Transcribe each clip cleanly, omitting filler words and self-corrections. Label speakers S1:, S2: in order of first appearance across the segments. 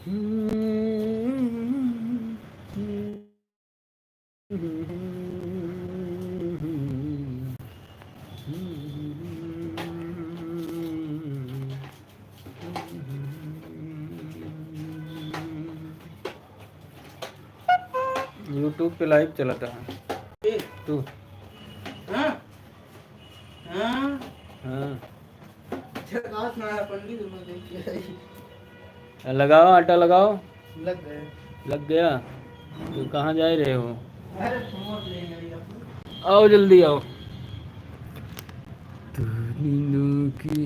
S1: YouTube पे live चलाता है तू। हाँ हाँ हाँ लगाओ आटा लगाओ। लग गया। तो कहाँ जा रहे हो? आओ जल्दी आओ। नींदों की।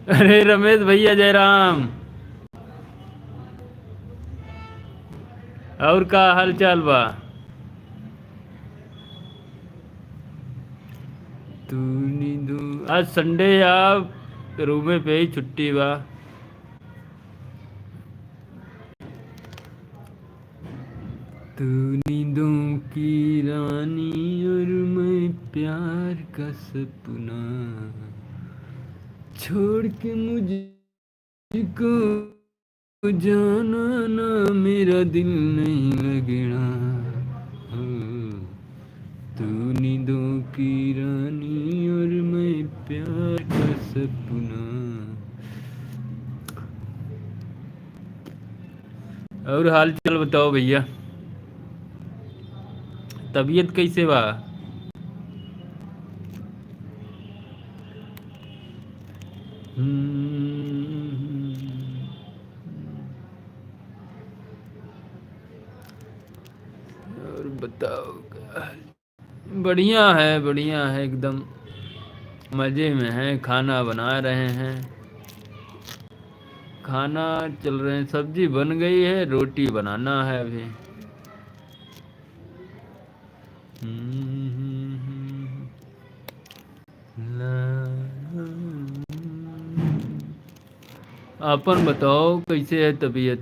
S1: अरे रमेश भैया जयराम, और का हाल चाल बा? तू नींदों आज संडे आप रूमे पे ही छुट्टी बा। तू नींदों की रानी और मैं प्यार का सपना, छोड़ के मुझको जाना ना, मेरा दिल नहीं लगना। तू नींदों की रानी और मैं प्यार का सपना। और हाल चाल बताओ भैया, तबीयत कैसे बा? और बताओ। बढ़िया है एकदम मज़े में है। खाना बना रहे हैं, खाना चल रहे हैं, सब्जी बन गई है, रोटी बनाना है अभी। अपन बताओ कैसे है तबीयत?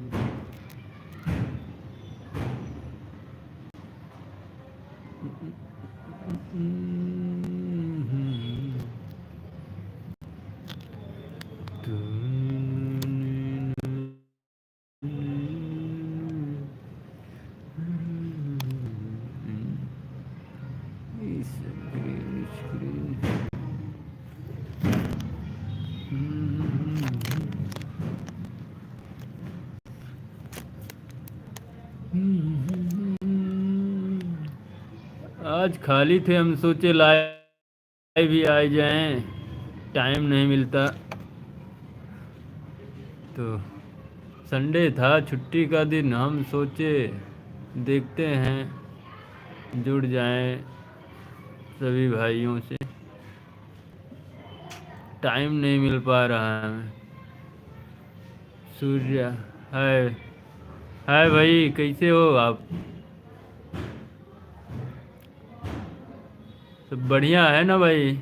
S1: आज खाली थे, हम सोचे लाइव भी आ जाएं, टाइम नहीं मिलता। तो संडे था, छुट्टी का दिन, हम सोचे देखते हैं जुड़ जाएं सभी भाइयों से। टाइम नहीं मिल पा रहा है हमें। सूर्या हाय। हाय भाई, कैसे हो आप? सब बढ़िया है ना भाई?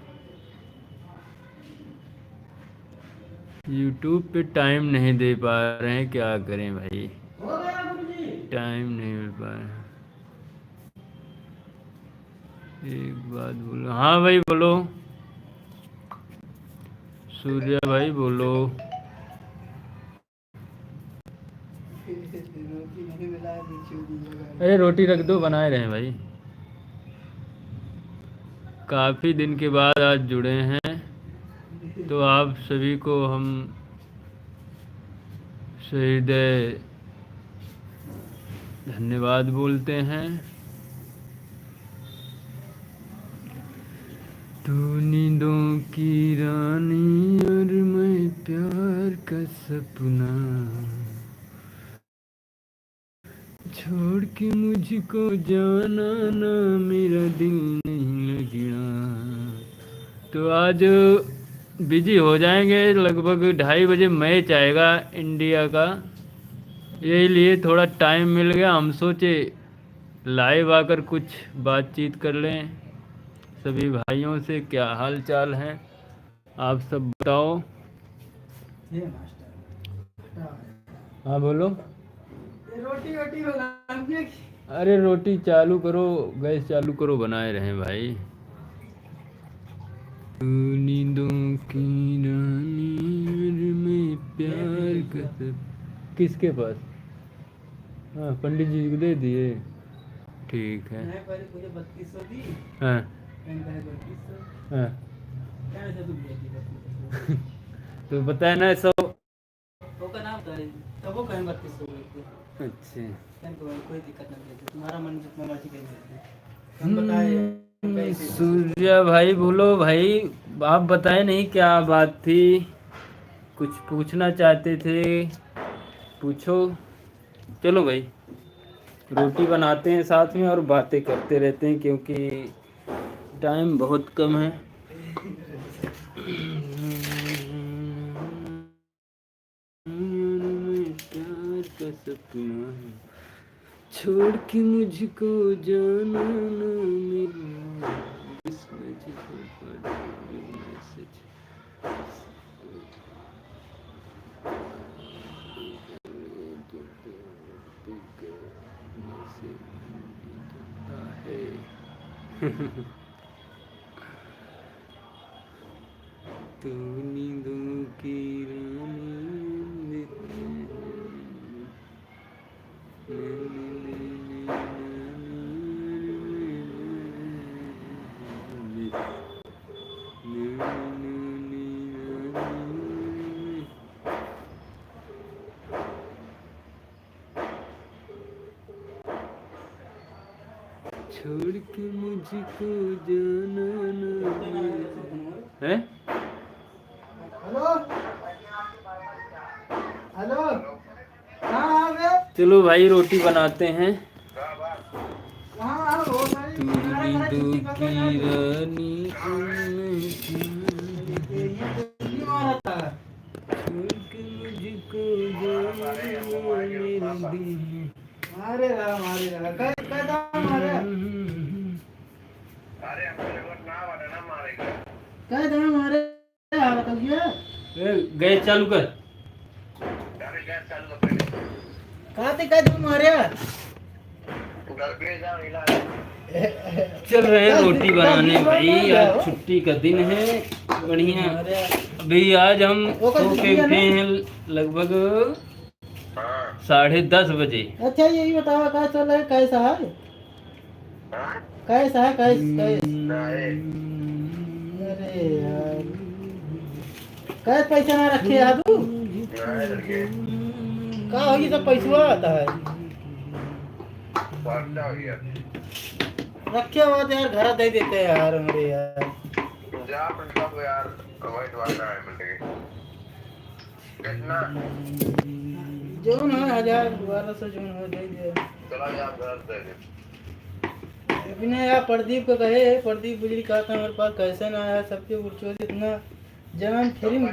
S1: यूट्यूब पे टाइम नहीं दे पा रहे हैं, क्या करें भाई, टाइम नहीं मिल पा रहा है। एक बात बोलो। हाँ भाई बोलो, सूर्या भाई बोलो। अरे रोटी रख दो, बनाए रहे भाई। काफ़ी दिन के बाद आज जुड़े हैं, तो आप सभी को हम हृदय धन्यवाद बोलते हैं। तू नींदों की रानी और मैं प्यार का सपना, छोड़ के मुझको जाना ना, मेरा दिल नहीं लगना। तो आज बिजी हो जाएंगे, लगभग 2:30 बजे मैच आएगा इंडिया का, यही लिए थोड़ा टाइम मिल गया, हम सोचे लाइव आकर कुछ बातचीत कर लें सभी भाइयों से। क्या हाल चाल है आप सब बताओ। हाँ बोलो। अरे रोटी चालू करो, गैस चालू करो, बनाए रहे भाई। नींदों की रानी में प्यार का सब किसके पास? हाँ पंडित जी को दे दिए। ठीक है।
S2: मैं पहले मुझे 3200 दी।
S1: हाँ
S2: मैंने कहा 3200
S1: हाँ।
S2: क्या ऐसा तुम देती 3200
S1: तो बताया ना सौ।
S2: वो का नाम था तब वो कहें 3200 बोलते।
S1: अच्छा।
S2: मैंने कहा कोई दिक्कत नहीं देते तुम्हारा मन जितना मर्जी कर देते हम बताए
S1: सूर्या भाई बोलो भाई। आप बताए नहीं क्या बात थी, कुछ पूछना चाहते थे, पूछो। चलो भाई रोटी बनाते हैं साथ में और बातें करते रहते हैं क्योंकि टाइम बहुत कम है। प्यार का सपना है, छोड़ के मुझको जाना ना मेरा, इस मुझको पढ़ मैसेज। तू नींदों की रानी छोड़ के मुझको जाना ना है।
S2: हेलो हेलो हाँ बे
S1: चलो भाई रोटी बनाते हैं।
S2: हाँ हो
S1: तू नींदों की रानी
S2: मारा था
S1: छोड़ के मुझको जाना मेरे दिल में।
S2: मारे रहा कह दाम मारे कह दाम मारे हाल कर दिया
S1: गैस चालू कर।
S2: कहा थे कह दाम मारे
S1: चल रहे हैं रोटी बनाने भाई, आज छुट्टी का दिन है बढ़िया। अभी आज हम सो के उठे हैं लगभग 10:30 बजे।
S2: अच्छा यही बताओ क्या चल रहा है कैसा है कैसा है अरे यार कैसे पैसा ना रखे यार तू का होगी सब पैसा आता है रखे हुआ तो यार घर दे देते हैं यार हमारे यार जोन है 1000-1200 जोन हो दे दे अभिनय यार प्रदीप को कहे प्रदीप बिजली का था हमारे पास कैसे ना आया सबके उर्चो इतना जवान फिल्म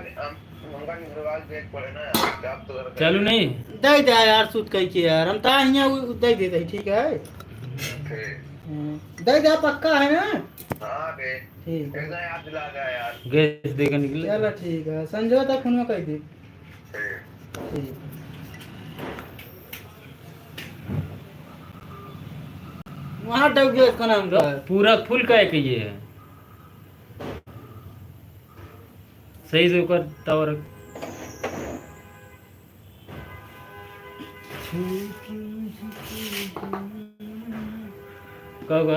S1: चालू नहीं
S2: दे दे यार सूत कह के यार हम ता हिया दे देते ठीक है दे दे पक्का है ना ठीक है
S1: गैस देकर निकले।
S2: चलो ठीक है संजो तक फोन कह दे ठीक वहाँ डब गया उसका नाम था
S1: पूरा फुल का है कि ये है सही से ऊपर तवा रख। कब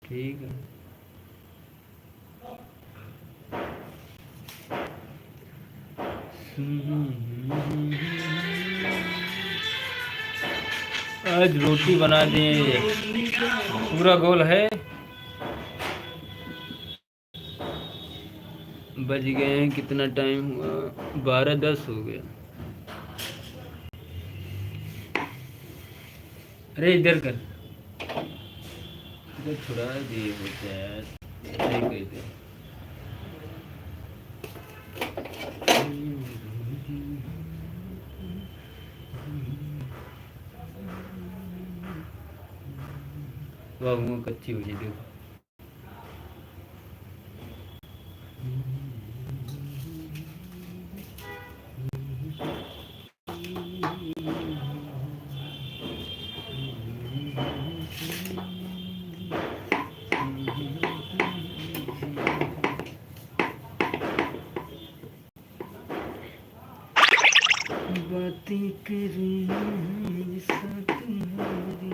S1: ठीक है। आज रोटी बना दिए पूरा गोल है। बज गए हैं कितना टाइम हुआ 12:10 हो गया। अरे इधर कर इधर छुड़ा दिए होते हैं सही कहते हैं। वाह वो कच्ची हो जाए देखो। करूं ऐसा तुम्हारी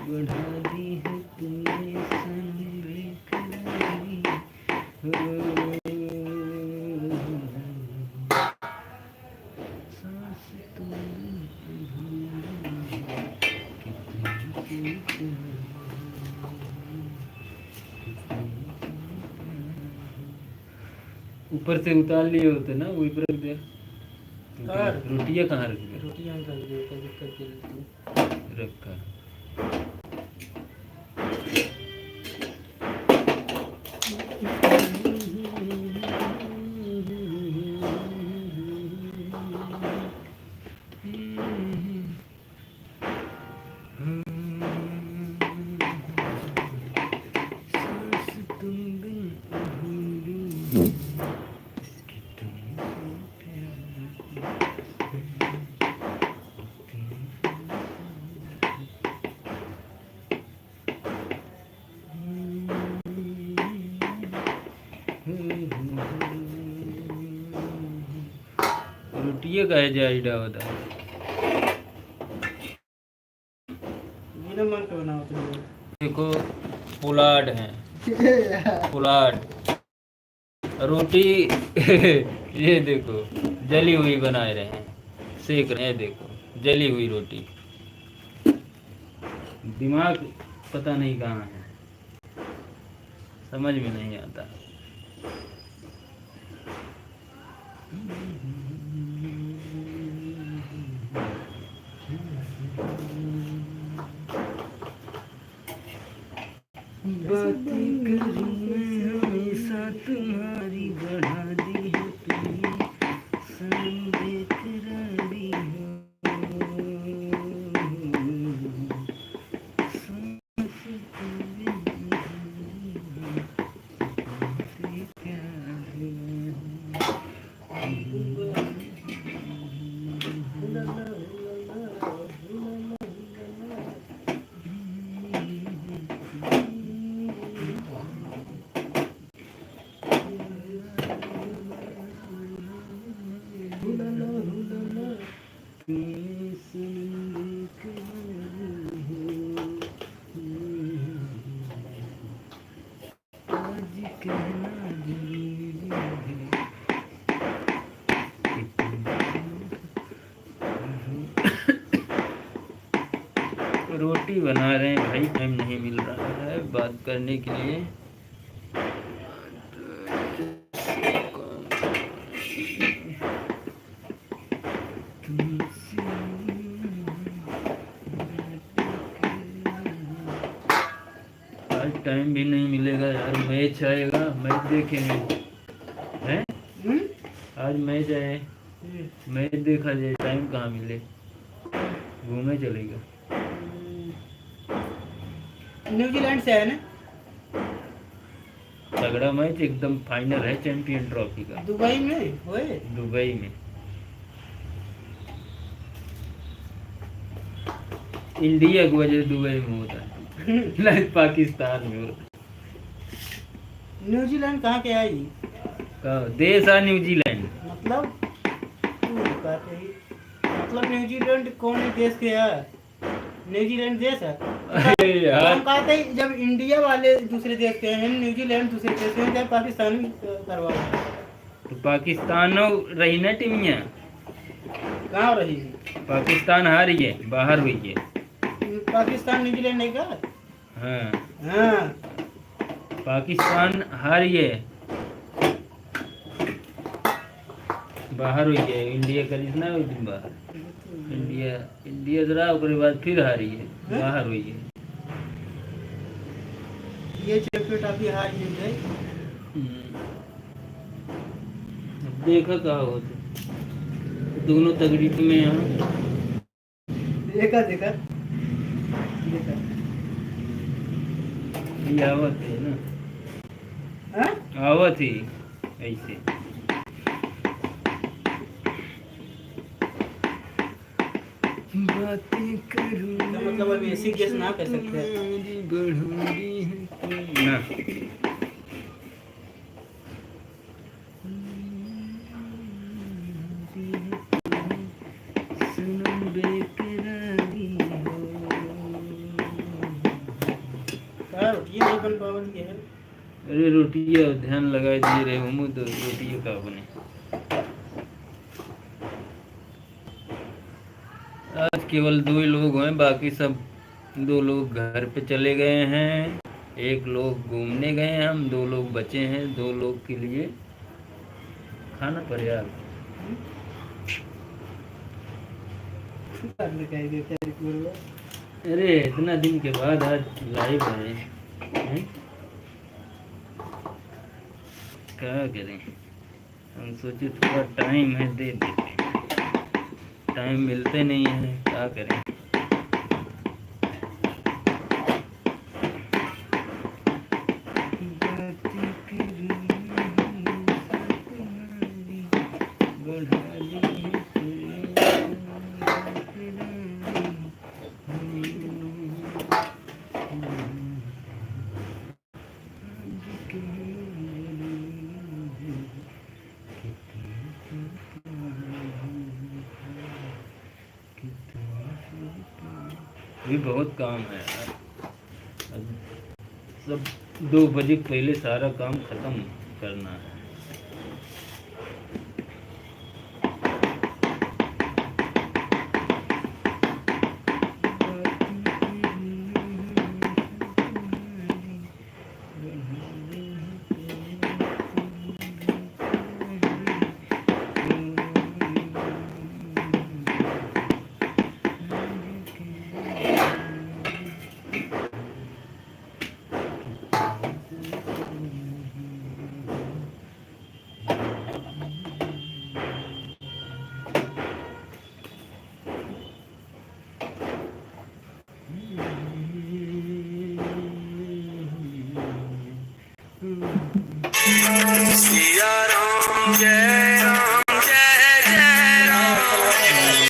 S1: बढ़ा दी है तुमने सनम बेकरारी सांस ऊपर से उतार लिए होते ना वही पर रख दिया। रोटियाँ कहाँ रख दिया?
S2: रोटियां कर दे कभी करके
S1: रखा सांस तुम बिन अधूरी इसकी तुमसे रोटियाँ का है जाइडा होता
S2: बिना मन के बनाओ तुम
S1: देखो पुलाड है पुलाड रोटी ये देखो जली हुई बना रहे हैं सेक रहे हैं देखो जली हुई रोटी दिमाग पता नहीं कहाँ है समझ में नहीं आता बातें करूं मैं हमेशा तुम्हारी बढ़ा दी है तुमने सनम बेकरारी हो सांस तुम्हें प्यार आज कहना जरूरी है रोटी बना रहे हैं भाई टाइम नहीं मिल रहा है बात करने के लिए आज टाइम भी नहीं मिलेगा यार मैच आएगा मैच देखेंगे हैं आज मैच आए मैच देखा जाए टाइम कहाँ मिले घूमे चलेगा
S2: न्यूजीलैंड से है ना
S1: तगड़ा मैच एकदम फाइनल है चैंपियन ट्रॉफी का
S2: दुबई में होए
S1: दुबई में इंडिया की वजह से दुबई में होता है नहीं पाकिस्तान में होता
S2: न्यूजीलैंड कहाँ के आई
S1: है देश है न्यूजीलैंड
S2: मतलब तू कहते ही मतलब न्यूजीलैंड कौन देश के है न्यूजीलैंड देश है
S1: अरे यार
S2: हम कहते ही जब इंडिया वाले दूसरे देश के हैं न्यूजीलैंड दूसरे देश के हैं जब पाकिस्तान में करवा
S1: तो पाकिस्तान रही ना टीमिया
S2: कहाँ रही
S1: पाकिस्तान हारी है बाहर हुई है
S2: पाकिस्तान न्यूजीलैंड नहीं का
S1: हाँ
S2: हाँ
S1: पाकिस्तान हारी है बाहर हुई है इंडिया का जितना हुई दिन बाहर इंडिया जरा उसके बाद फिर हारी है बाहर हुई है
S2: ये चैंपियन ट्रॉफी हार गई
S1: अब देखा कहा होते दोनों तगड़ी टीमें यहाँ
S2: देखा देखा देखा
S1: ये आवत है ना
S2: हाँ
S1: आवत ही ऐसे बातें करूं
S2: तो मतलब अभी ऐसी गेस ना कर सकते हैं
S1: ना सुन
S2: बन पावल के है।
S1: अरे रोटियाँ ध्यान लगाए दिए रहे हम तो रोटियाँ का बने। आज केवल 2 ही लोग हैं, बाकी सब 2 लोग घर पे चले गए हैं, 1 लोग घूमने गए हैं, हम 2 लोग बचे हैं। 2 लोग के लिए खाना पर्याप्त।
S2: दिखाई देता है पूरा।
S1: अरे इतना दिन के बाद आज लाइव है, हैं? क्या करें, हम सोचे थोड़ा टाइम है दे देते हैं, टाइम मिलते नहीं है, क्या करें। भी बहुत काम है यार, अब सब 2 बजे पहले सारा काम खत्म करना है।
S3: सिया राम जय